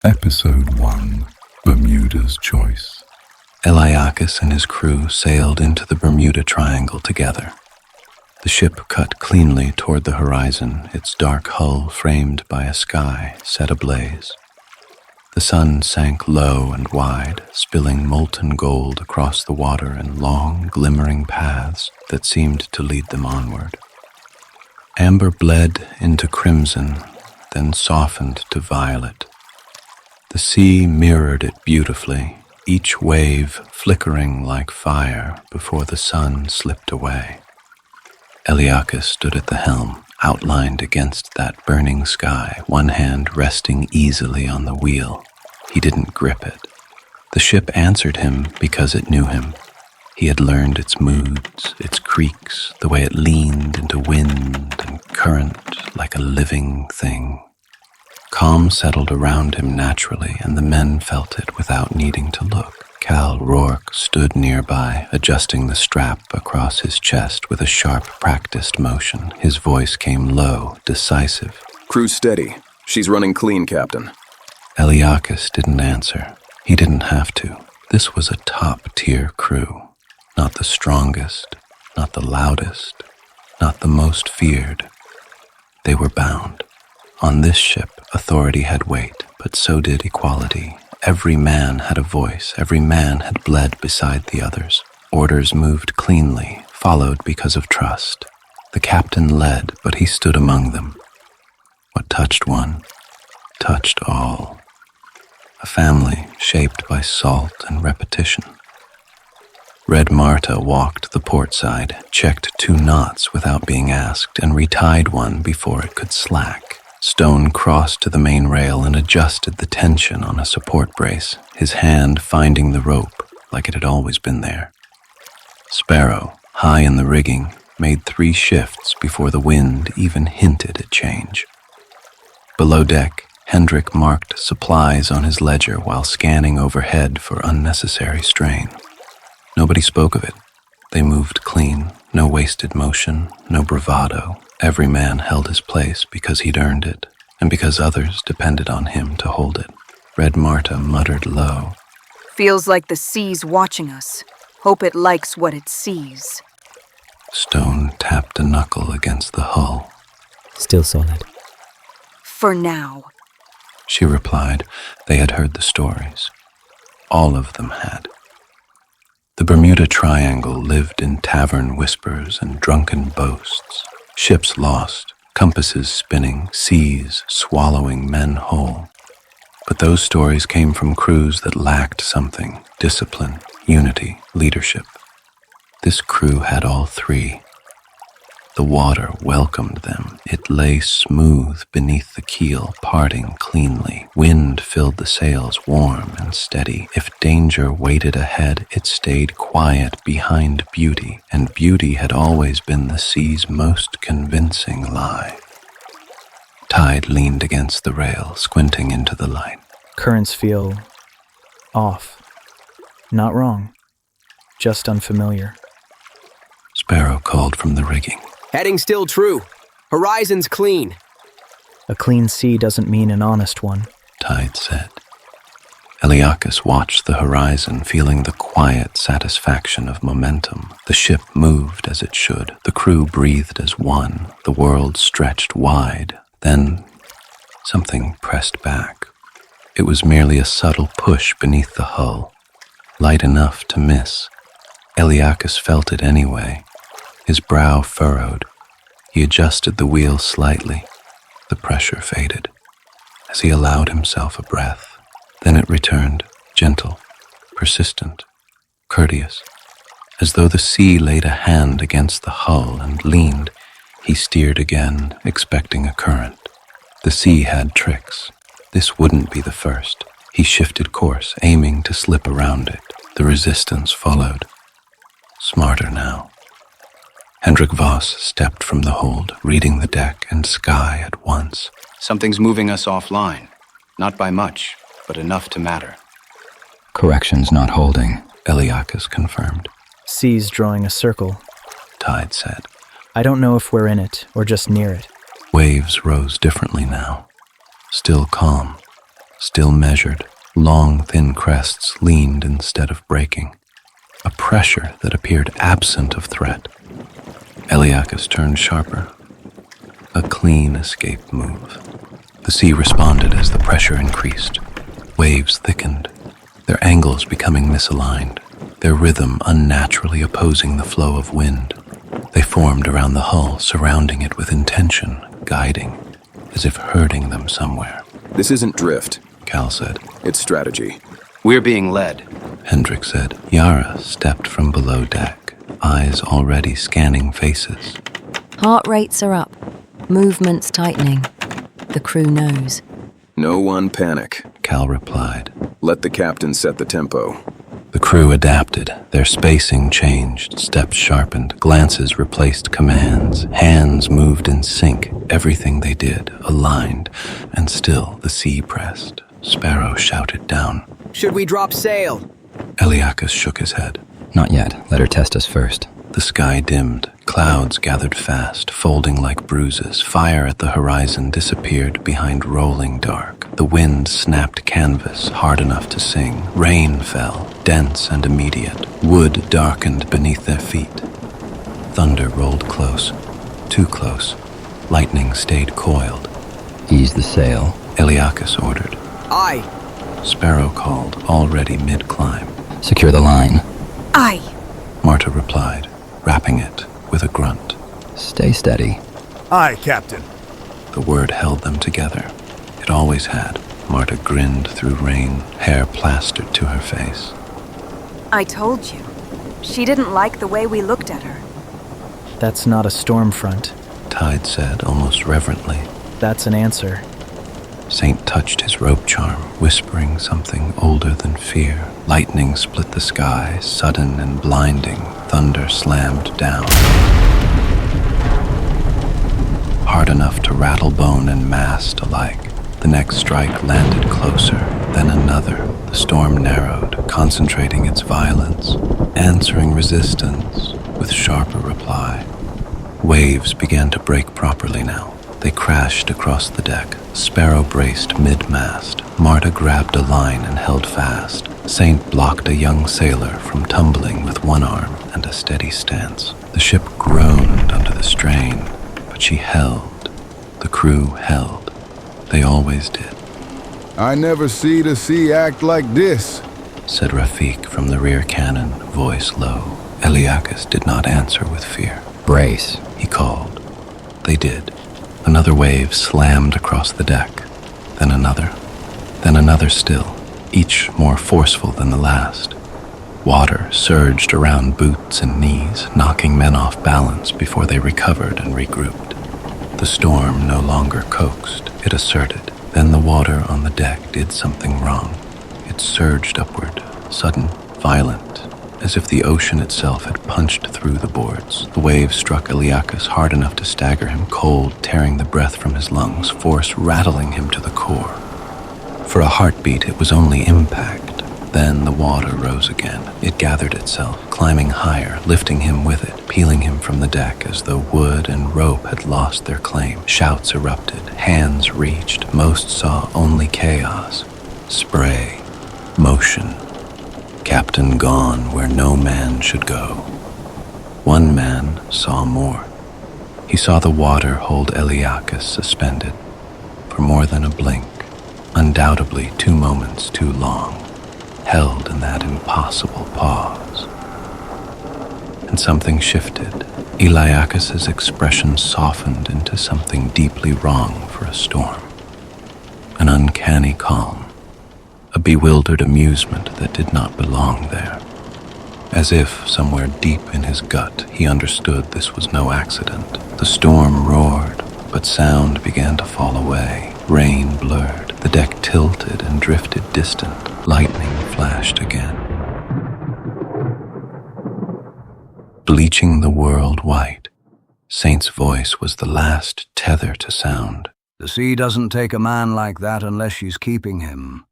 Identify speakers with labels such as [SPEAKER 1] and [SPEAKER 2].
[SPEAKER 1] Episode 1, Bermuda's Choice.
[SPEAKER 2] Eliacus and his crew sailed into the Bermuda Triangle together. The ship cut cleanly toward the horizon, its dark hull framed by a sky set ablaze. The sun sank low and wide, spilling molten gold across the water in long, glimmering paths that seemed to lead them onward. Amber bled into crimson, then softened to violet. The sea mirrored it beautifully, each wave flickering like fire before the sun slipped away. Eliacus stood at the helm, outlined against that burning sky, one hand resting easily on the wheel. He didn't grip it. The ship answered him because it knew him. He had learned its moods, its creaks, the way it leaned into wind and current like a living thing. Calm settled around him naturally, and the men felt it without needing to look. Cal Rourke stood nearby, adjusting the strap across his chest with a sharp, practiced motion. His voice came low, decisive.
[SPEAKER 3] "Crew steady. She's running clean, Captain."
[SPEAKER 2] Eliacus didn't answer. He didn't have to. This was a top-tier crew. Not the strongest, not the loudest, not the most feared. They were bound. On this ship, authority had weight, but so did equality. Every man had a voice. Every man had bled beside the others. Orders moved cleanly, followed because of trust. The captain led, but he stood among them. What touched one, touched all. A family shaped by salt and repetition. Red Marta walked the port side, checked 2 knots without being asked, and retied one before it could slack. Stone crossed to the main rail and adjusted the tension on a support brace, his hand finding the rope like it had always been there. Sparrow, high in the rigging, made 3 shifts before the wind even hinted at change. Below deck, Hendrik marked supplies on his ledger while scanning overhead for unnecessary strain. Nobody spoke of it. They moved clean, no wasted motion, no bravado. Every man held his place because he'd earned it, and because others depended on him to hold it. Red Marta muttered low.
[SPEAKER 4] "Feels like the sea's watching us. Hope it likes what it sees."
[SPEAKER 2] Stone tapped a knuckle against the hull.
[SPEAKER 5] "Still solid."
[SPEAKER 4] "For now."
[SPEAKER 2] She replied. They had heard the stories. All of them had. The Bermuda Triangle lived in tavern whispers and drunken boasts. Ships lost, compasses spinning, seas swallowing men whole. But those stories came from crews that lacked something: discipline, unity, leadership. This crew had all 3. The water welcomed them. It lay smooth beneath the keel, parting cleanly. Wind filled the sails warm and steady. If danger waited ahead, it stayed quiet behind beauty, and beauty had always been the sea's most convincing lie. Tide leaned against the rail, squinting into the light.
[SPEAKER 5] "Currents feel off. Not wrong. Just unfamiliar."
[SPEAKER 2] Sparrow called from the rigging.
[SPEAKER 6] "Heading still true. Horizon's clean."
[SPEAKER 5] "A clean sea doesn't mean an honest one."
[SPEAKER 2] Tide said. Eliacus watched the horizon, feeling the quiet satisfaction of momentum. The ship moved as it should. The crew breathed as one. The world stretched wide. Then something pressed back. It was merely a subtle push beneath the hull, light enough to miss. Eliacus felt it anyway. His brow furrowed. He adjusted the wheel slightly. The pressure faded as he allowed himself a breath. Then it returned, gentle, persistent, courteous. As though the sea laid a hand against the hull and leaned, he steered again, expecting a current. The sea had tricks. This wouldn't be the first. He shifted course, aiming to slip around it. The resistance followed. Smarter now. Hendrik Voss stepped from the hold, reading the deck and sky at once.
[SPEAKER 7] "Something's moving us offline. Not by much, but enough to matter."
[SPEAKER 2] "Correction's not holding," Eliacus confirmed.
[SPEAKER 5] "Sea's drawing a circle."
[SPEAKER 2] Tide said.
[SPEAKER 5] "I don't know if we're in it or just near it."
[SPEAKER 2] Waves rose differently now. Still calm, still measured. Long, thin crests leaned instead of breaking. A pressure that appeared absent of threat. Eliacus turned sharper. A clean escape move. The sea responded as the pressure increased. Waves thickened, their angles becoming misaligned, their rhythm unnaturally opposing the flow of wind. They formed around the hull, surrounding it with intention, guiding, as if herding them somewhere.
[SPEAKER 3] This isn't drift,
[SPEAKER 2] Cal said.
[SPEAKER 3] it's strategy.
[SPEAKER 7] We're being led.
[SPEAKER 2] Hendrik said. Yara stepped from below deck, eyes already scanning faces.
[SPEAKER 8] Heart rates are up, movements tightening. The crew knows.
[SPEAKER 3] No one panic.
[SPEAKER 2] Cal replied.
[SPEAKER 3] Let the captain set the tempo.
[SPEAKER 2] The crew adapted. Their spacing changed, steps sharpened, glances replaced commands, hands moved in sync. Everything they did aligned, and still the sea pressed. Sparrow shouted down.
[SPEAKER 6] Should we drop sail?
[SPEAKER 2] Eliacus shook his head.
[SPEAKER 9] Not yet. Let her test us first.
[SPEAKER 2] The sky dimmed. Clouds gathered fast, folding like bruises. Fire at the horizon disappeared behind rolling dark. The wind snapped canvas hard enough to sing. Rain fell, dense and immediate. Wood darkened beneath their feet. Thunder rolled close, too close. Lightning stayed coiled.
[SPEAKER 9] Ease the sail.
[SPEAKER 2] Eliacus ordered.
[SPEAKER 6] Aye.
[SPEAKER 2] Sparrow called, already mid-climb.
[SPEAKER 9] Secure the line.
[SPEAKER 4] Aye.
[SPEAKER 2] Marta replied, wrapping it with a grunt.
[SPEAKER 9] Stay steady.
[SPEAKER 10] Aye, Captain.
[SPEAKER 2] The word held them together. It always had. Marta grinned through rain, hair plastered to her face.
[SPEAKER 4] I told you. She didn't like the way we looked at her.
[SPEAKER 5] That's not a storm front.
[SPEAKER 2] Tide said almost reverently.
[SPEAKER 5] That's an answer.
[SPEAKER 2] Saint touched his rope charm, whispering something older than fear. Lightning split the sky, sudden and blinding. Thunder slammed down. Hard enough to rattle bone and mast alike. The next strike landed closer, then another. The storm narrowed, concentrating its violence, answering resistance with sharper reply. Waves began to break properly now. They crashed across the deck. Sparrow braced mid-mast. Marta grabbed a line and held fast. Saint blocked a young sailor from tumbling with one arm and a steady stance. The ship groaned under the strain, but she held. The crew held. They always did.
[SPEAKER 10] I never see the sea act like this,
[SPEAKER 2] said Rafik from the rear cannon, voice low. Eliacus did not answer with fear.
[SPEAKER 9] Brace.
[SPEAKER 2] He called. They did. Another wave slammed across the deck, then another still, each more forceful than the last. Water surged around boots and knees, knocking men off balance before they recovered and regrouped. The storm no longer coaxed, it asserted. Then the water on the deck did something wrong. It surged upward, sudden, violent, as if the ocean itself had punched through the boards. The waves struck Eliacus hard enough to stagger him, cold, tearing the breath from his lungs, force rattling him to the core. For a heartbeat, it was only impact. Then the water rose again. It gathered itself, climbing higher, lifting him with it, peeling him from the deck as though wood and rope had lost their claim. Shouts erupted, hands reached. Most saw only chaos, spray, motion. Captain gone where no man should go. One man saw more. He saw the water hold Eliacus suspended for more than a blink, undoubtedly 2 moments too long, held in that impossible pause. And something shifted. Eliacus's expression softened into something deeply wrong for a storm. An uncanny calm. A bewildered amusement that did not belong there. As if, somewhere deep in his gut, he understood this was no accident. The storm roared, but sound began to fall away. Rain blurred. The deck tilted and drifted distant. Lightning flashed again. Bleaching the world white, Saint's voice was the last tether to sound.
[SPEAKER 11] The sea doesn't take a man like that unless she's keeping him.